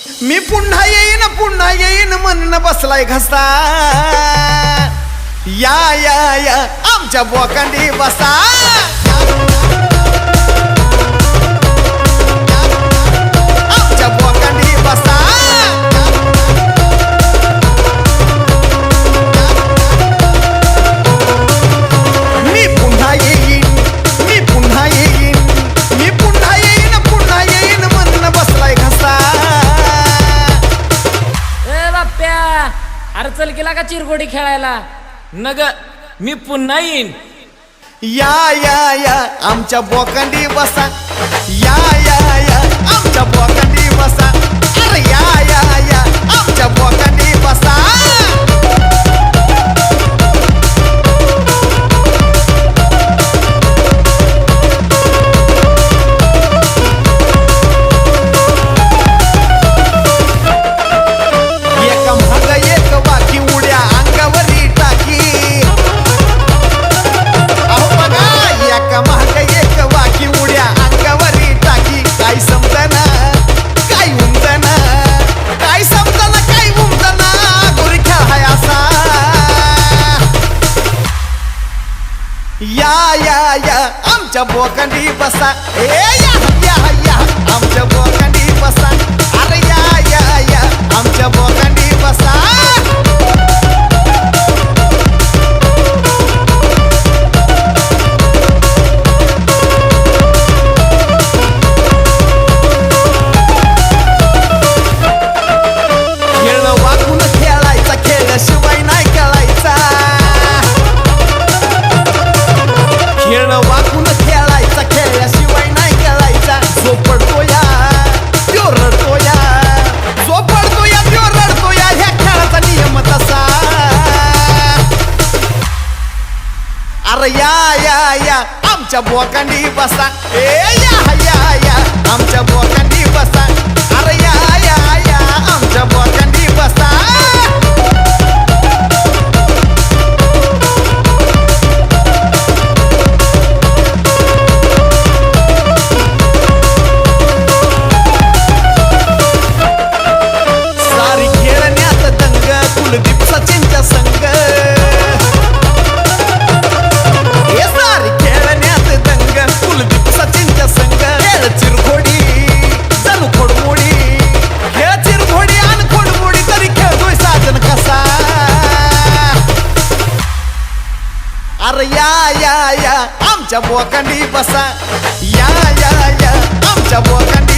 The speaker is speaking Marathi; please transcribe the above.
मी पुन्हा येईन म्हणून बसलाय घसा या या या आमच्या बोकांडी बसा आमच्या बोकांडी बसा मी पुन्हा येईन म्हणून बसलाय घसा अरे चल गेला का चिरगोडी खेळायला नग मी पुन्हा येईन या या या आमच्या बोकांडी बसा या या या आमच्या बोकांडी बसा अरे या या या आमच्या बोकांडी बसा या या या आमच्या बोकांडी बसा ए या या या आमच्या बोकांडी बसा अरे या या या आमच्या बोकांडी बसा खेळ वाकून खेळायचा खेळल्याशिवाय नाही कळायचा खेळ वाकून खेळायचा खेळल्याशिवाय नाही कळायचा जो पडतो या त्यो रडतो या जो पडतो या त्यो रडतो या ह्या खेळाचा नियम तसा अरे या या या आमच्या बोकांडी बसा ए या या या आमच्या बोकांडी बसा अरे या या या आमच्या बोकांडी बसा कुलदीप सचिनच्या संग हे सारी खेळण्यात दंग कुलदीप सचिनच्या संग खेळ चिरघोडी जणू खोडमोडी खेळ चिरघोडी आणि खोडमोडी तरी खेळतोय साजन कसा अरे या या या आमच्या बोकांडी बसा या या या आमच्या बोकांडी